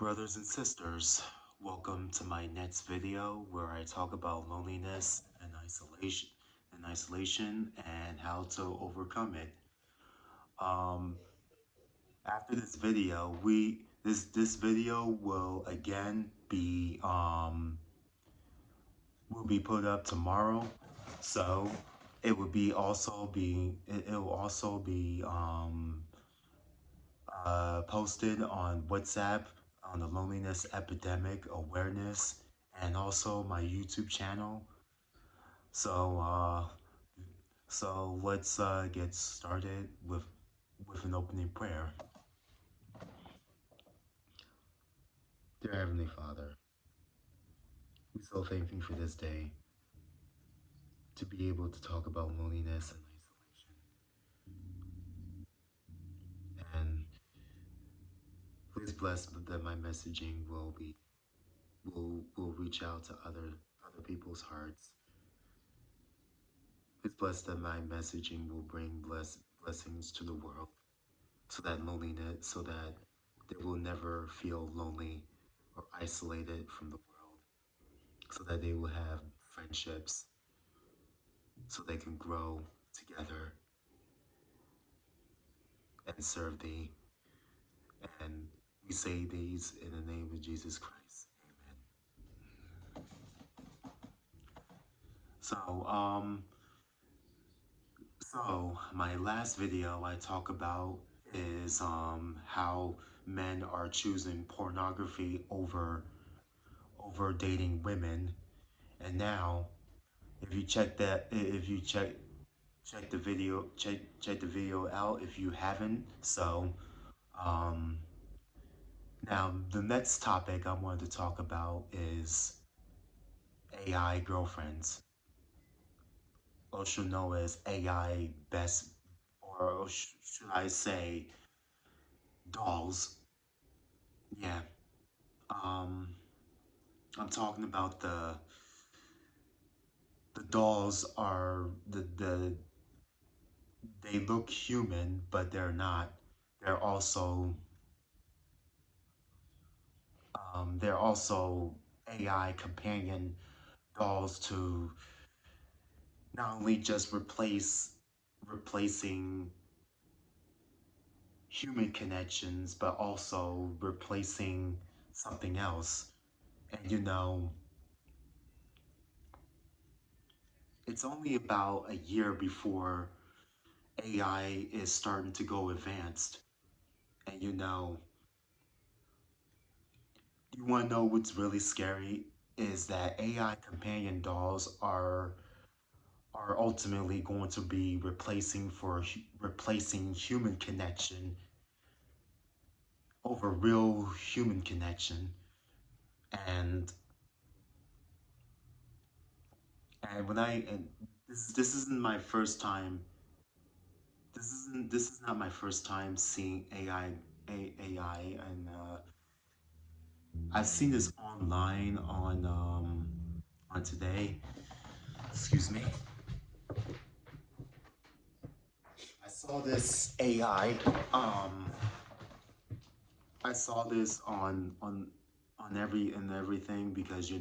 Brothers and sisters, welcome to my next video where I talk about loneliness and isolation and how to overcome it. Um, After this video, this video will again be put up tomorrow. So it will also be posted on WhatsApp on the loneliness epidemic awareness and also my YouTube channel. So let's get started with an opening prayer. Dear Heavenly Father, we so thank you for this day to be able to talk about loneliness and isolation. And please bless that my messaging will reach out to other people's hearts. Please bless that my messaging will bring blessings to the world, so that they will never feel lonely or isolated from the world, so that they will have friendships, so they can grow together and serve thee. And we say these in the name of Jesus Christ. Amen. So, my last video I talk about is how men are choosing pornography over dating women. And now, if you check the video out if you haven't. So, um, now the next topic I wanted to talk about is AI girlfriends, also known as AI best, or should I say, dolls. Yeah. Um, I'm talking about the dolls are they look human, but they're not. They're also they're also AI companion dolls to not only just replacing human connections, but also replacing something else. And it's only about a year before AI is starting to go advanced. And you want to know what's really scary is that AI companion dolls are ultimately going to be replacing human connection over real human connection. And when I and this isn't my first time. This is not my first time seeing AI, and I've seen this online on today. Excuse me. I saw this AI. Um, I saw this on everything because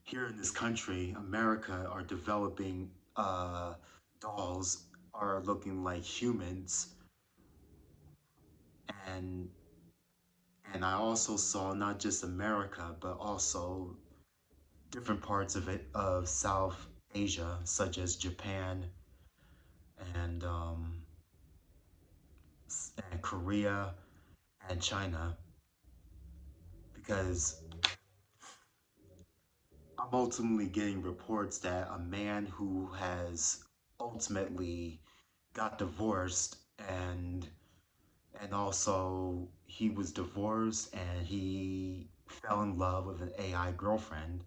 here in this country, America, are developing dolls are looking like humans, and I also saw not just America but also different parts of South Asia, such as Japan and and Korea and China, because I'm ultimately getting reports that a man who has ultimately got divorced, and also he was divorced and he fell in love with an AI girlfriend,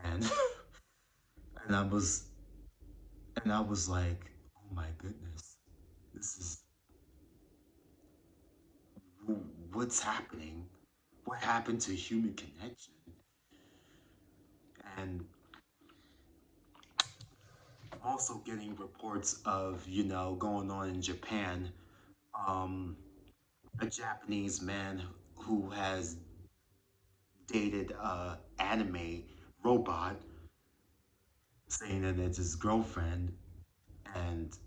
and and I was like, oh my goodness, this is what's happening. What happened to human connection? And I'm also getting reports of going on in Japan. Um, a Japanese man who has dated a anime robot, saying that it's his girlfriend, and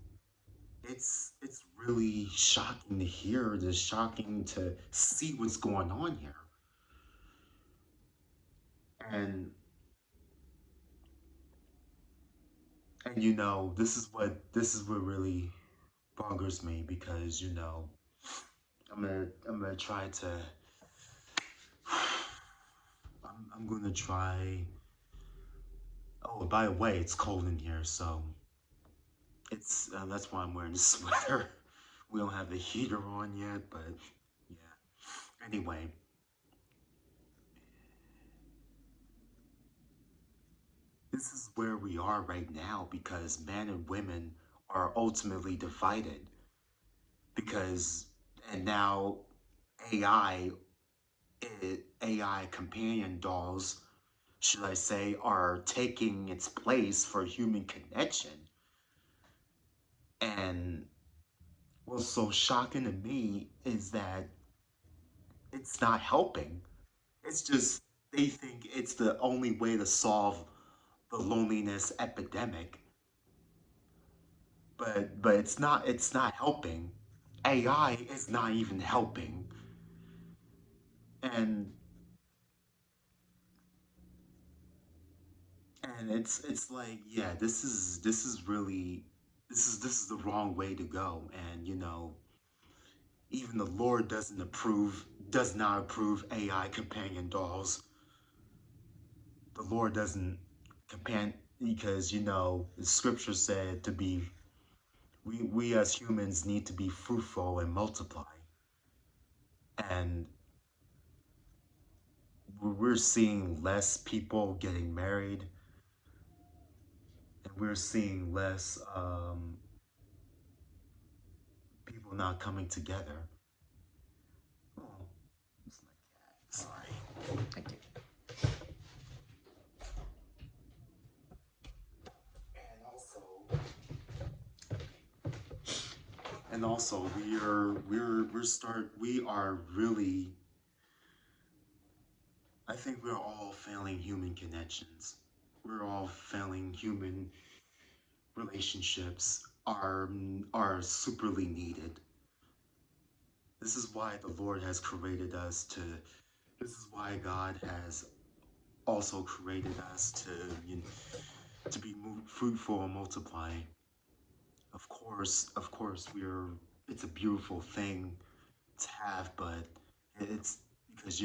it's really shocking to hear. It's shocking to see what's going on here, and this is what really bothers me because I'm gonna try to I'm gonna try. Oh, by the way, it's cold in here, so it's that's why I'm wearing this sweater. We don't have the heater on yet, but yeah. Anyway, this is where we are right now because men and women are ultimately divided because and now AI AI companion dolls, should I say, are taking its place for human connection. And what's so shocking to me is that it's not helping. It's just they think it's the only way to solve the loneliness epidemic, but it's not helping. AI is not even helping. And it's like, yeah, this is really this is the wrong way to go. And even the Lord does not approve AI companion dolls. The Lord doesn't companion because the scripture said to be we as humans need to be fruitful and multiply. And we're seeing less people getting married, and we're seeing less people not coming together. Oh, it's my cat. Sorry. Thank you. And also, we are really. I think we're all failing human connections. We're all failing human relationships. Are superly needed. This is why the Lord has created us to. This is why God has also created us to to be fruitful and multiply. Of course, It's a beautiful thing to have, but it's because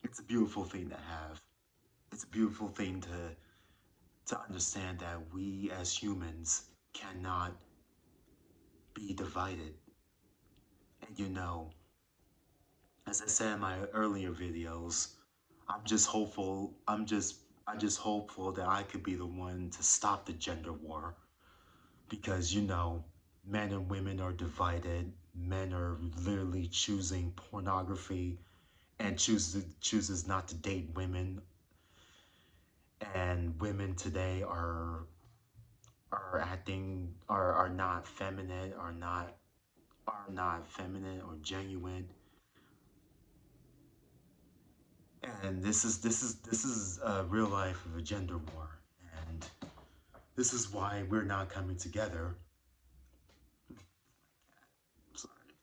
it's a beautiful thing to have. It's a beautiful thing to understand that we as humans cannot be divided. And as I said in my earlier videos, I'm just hopeful that I could be the one to stop the gender war because men and women are divided. Men are literally choosing pornography and chooses not to date women, and women today are not feminine, are not feminine or genuine. And this is a real life of a gender war, and this is why we're not coming together. Sorry.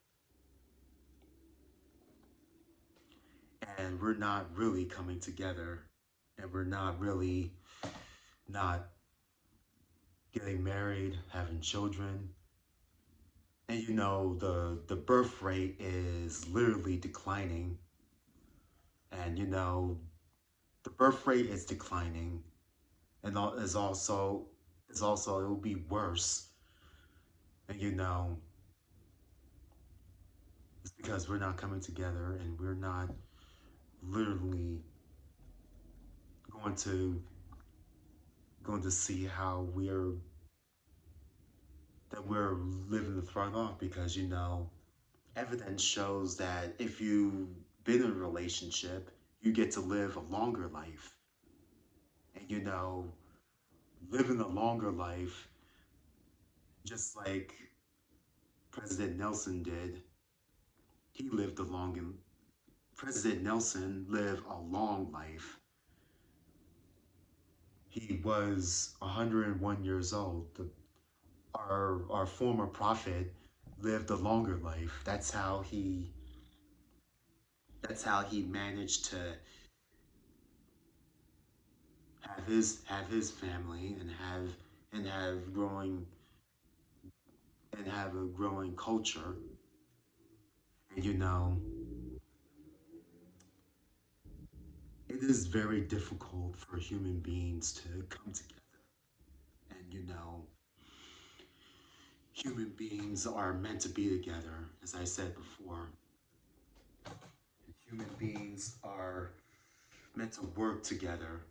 And we're not really coming together, and we're not really not getting married, having children. And the birth rate is literally declining. And the birth rate is declining, and is also it will be worse. And it's because we're not coming together, and we're not literally going to see how we're living the thrive off because evidence shows that if you've been in a relationship, you get to live a longer life. And living a longer life, just like President Nelson did. He lived a long and President Nelson lived a long life. He was 101 years old. Our former prophet lived a longer life. That's how he managed to have his family and have growing and have a growing culture. And it is very difficult for human beings to come together. And human beings are meant to be together, as I said before. Human beings are meant to work together,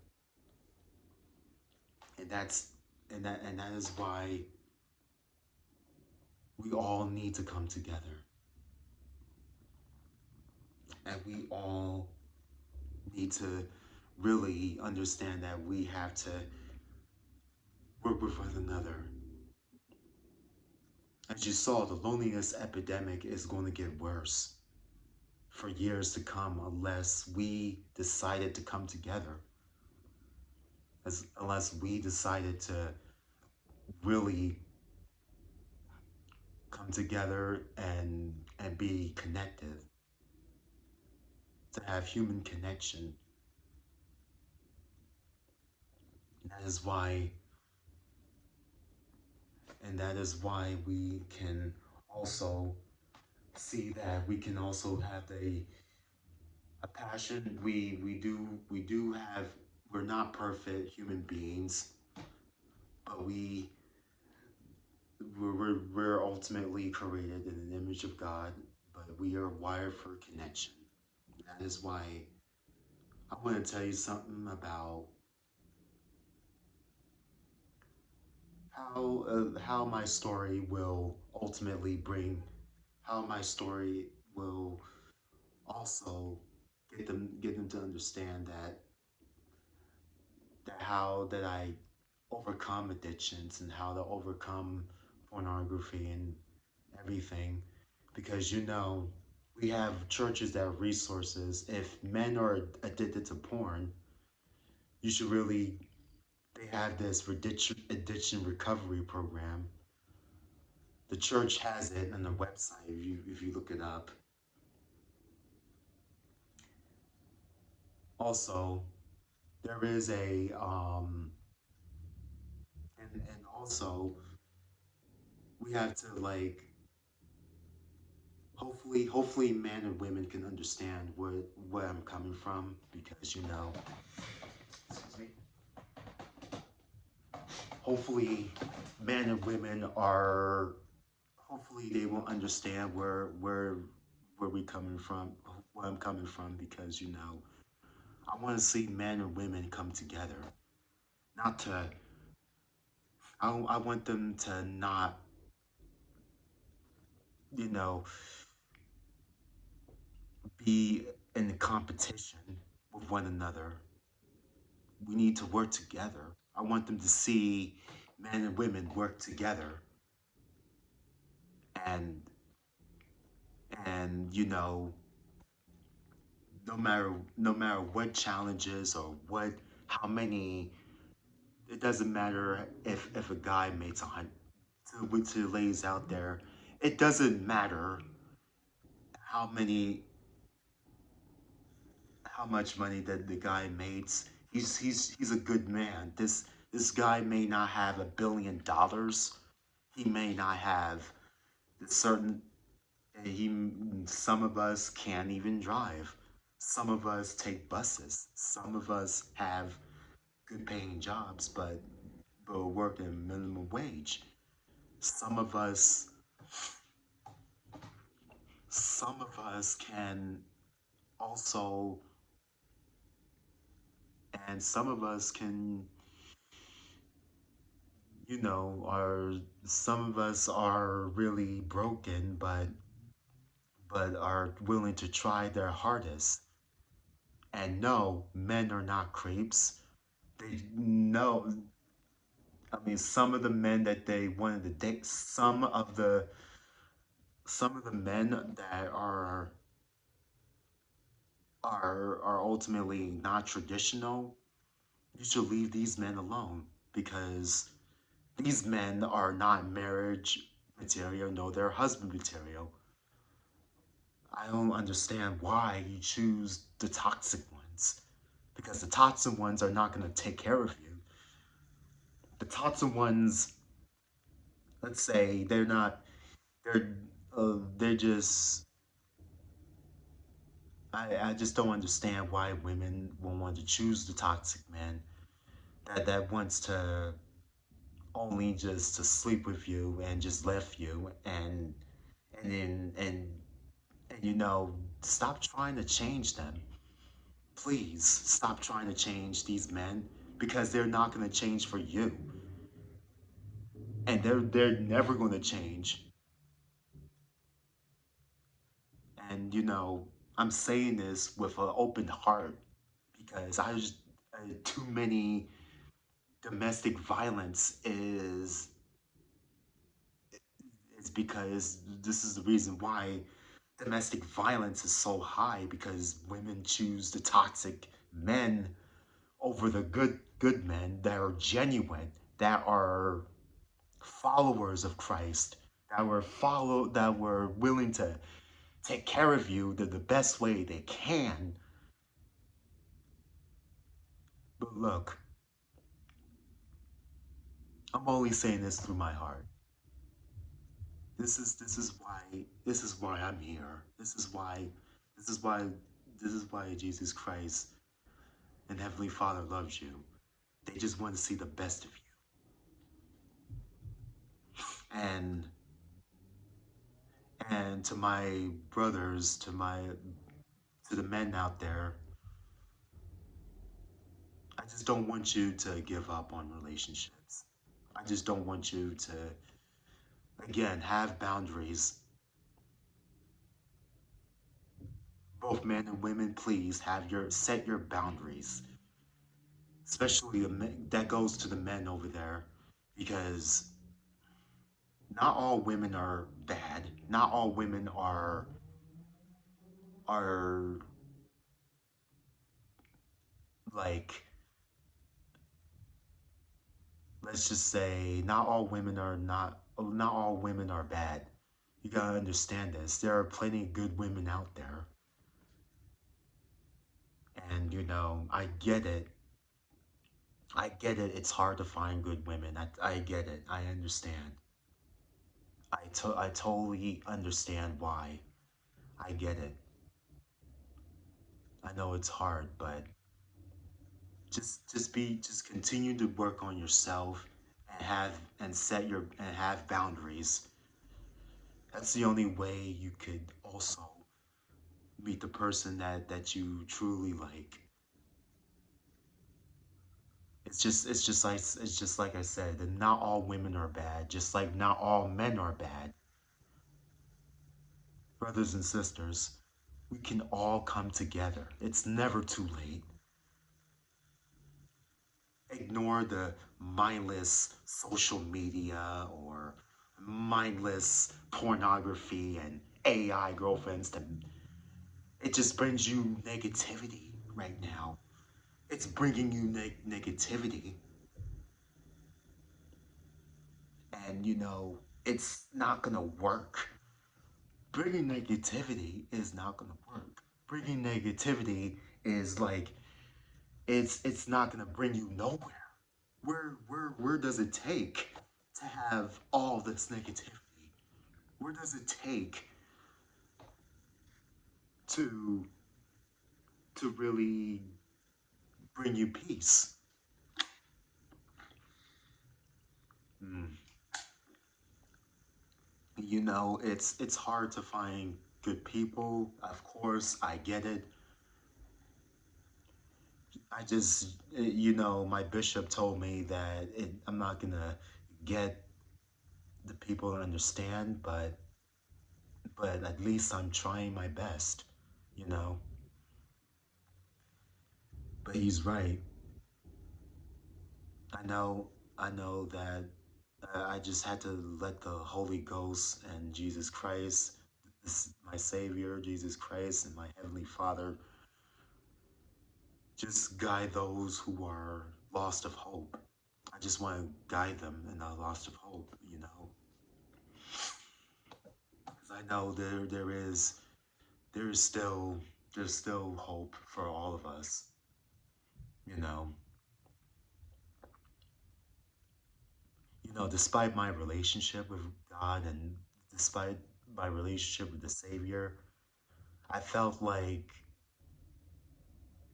and that is why we all need to come together, and we all need to really understand that we have to work with one another. As you saw, the loneliness epidemic is going to get worse for years to come unless we decided to come together, unless we decided to really come together and be connected, to have human connection. And that is why we can also see that we can also have a passion. We do have, we're not perfect human beings, but we're ultimately created in the image of God, but we are wired for connection. That is why I want to tell you something about how my story will ultimately bring, how my story will also get them to understand that how that I overcome addictions and how to overcome pornography and everything, because we have churches that have resources. If men are addicted to porn, you should really they have this addiction recovery program. The church has it on the website if you look it up. Also, there is a and also we have to, like, hopefully men and women can understand where I'm coming from, because excuse me, hopefully men and women are hopefully they will understand where we coming from, where I'm coming from, because I want to see men and women come together. Not to, I want them to not, you know, be in competition with one another. We need to work together. I want them to see men and women work together, and and no matter what challenges or how many, it doesn't matter if a guy makes 100, to the ladies out there, it doesn't matter how many how much money that the guy makes. He's a good man. This guy may not have $1 billion. He may not have certain he some of us can't even drive. Some of us take buses. Some of us have good paying jobs, but work at minimum wage. Some of us some of us can also, and some of us can, are some of us are really broken, but are willing to try their hardest. And no, men are not creeps. They know. I mean, some of the men that they wanted to date, some of the some of the men that are ultimately not traditional, you should leave these men alone because these men are not marriage material, no, they're husband material. I don't understand why you choose the toxic ones because the toxic ones are not going to take care of you. The toxic ones, let's say they're not, they're just, I just don't understand why women will want to choose the toxic man that wants to only just to sleep with you and just left you and then and stop trying to change them. Please stop trying to change these men because they're not going to change for you and they're never going to change. And I'm saying this with an open heart because I just too many domestic violence is because this is the reason why domestic violence is so high because women choose the toxic men over the good men that are genuine, that are followers of Christ, that were willing to take care of you the best way they can. But look, I'm only saying this through my heart. This is why I'm here. This is why this is why Jesus Christ and Heavenly Father loves you. They just want to see the best of you. And to my brothers, to the men out there, I just don't want you to give up on relationships. I just don't want you to again have boundaries. Both men and women, please set your boundaries. Especially that goes to the men over there because not all women are bad. Not all women are like, let's just say not all women are bad. You gotta understand this. There are plenty of good women out there. And I get it. I get it. It's hard to find good women. I get it. I understand. I totally understand why. I get it. I know it's hard, but just continue to work on yourself and have boundaries. That's the only way you could also meet the person that you truly like. It's just like I said, that not all women are bad, just like not all men are bad. Brothers and sisters, we can all come together. It's never too late. Ignore the mindless social media or mindless pornography and AI girlfriends. It just brings you negativity right now. It's bringing you negativity. And it's not gonna work. Bringing negativity is not gonna work. Bringing negativity is like it's not gonna bring you nowhere. Where does it take to have all this negativity? Where does it take to really bring you peace? Mm. It's hard to find good people. Of course, I get it. I just, my bishop told me that I'm not gonna get the people to understand, but at least I'm trying my best, you know. But he's right. I know, I know that. I just had to let the Holy Ghost and Jesus Christ, this, my Savior, Jesus Christ, and my Heavenly Father, just guide those who are lost of hope. I just want to guide them in the lost of hope, you know, because I know there is still there's still hope for all of us, you know. Despite my relationship with God and despite my relationship with the Savior, I felt like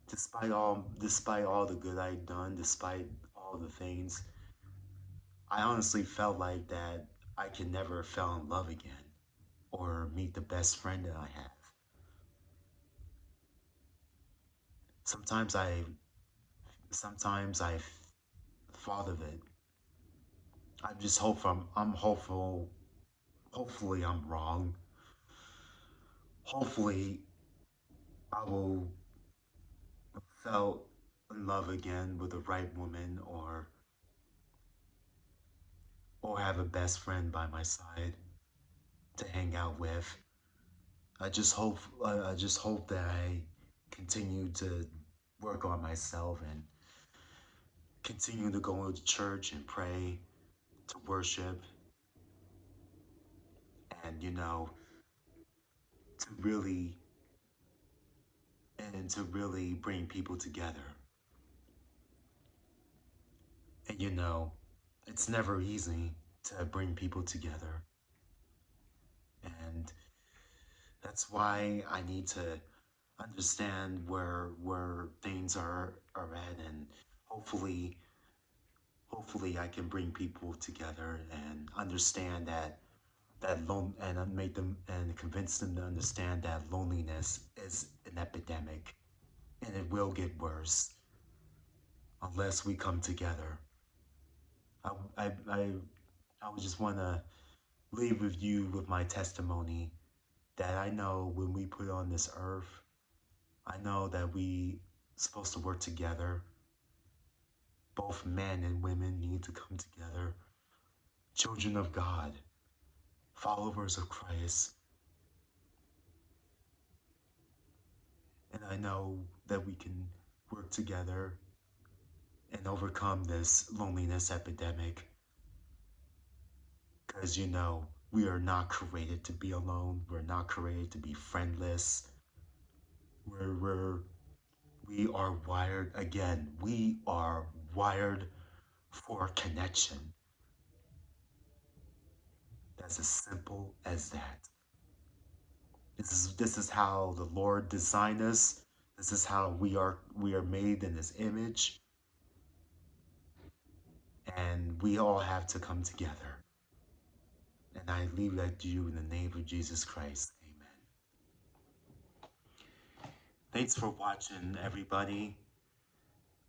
despite all the good I'd done, despite all the things, I honestly felt like that I could never fall in love again or meet the best friend that I have. Sometimes I thought of it. I'm hopeful. Hopefully I'm wrong. Hopefully I will fell in love again with the right woman or have a best friend by my side to hang out with. I just hope that I continue to work on myself and continue to go to church and pray, to worship, and to really to really bring people together. And it's never easy to bring people together. And that's why I need to understand where things are at, and hopefully hopefully I can bring people together and understand and make them and convince them to understand that loneliness is an epidemic and it will get worse unless we come together. I I I, I would just want to leave with you with my testimony that I know when we put on this earth, I know that we supposed to work together. Both men and women need to come together. Children of God, followers of Christ, and I know that we can work together and overcome this loneliness epidemic because we are not created to be alone. We're not created to be friendless. We're we are wired again. We are wired for connection. That's as simple as that. This is how the Lord designed us. This is how we are made in His image, and we all have to come together. And I leave that to you in the name of Jesus Christ. Amen. Thanks for watching, everybody.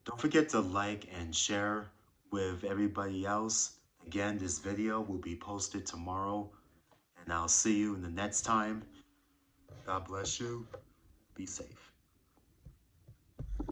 Don't forget to like and share with everybody else. Again, this video will be posted tomorrow, and I'll see you in the next time. God bless you. Be safe.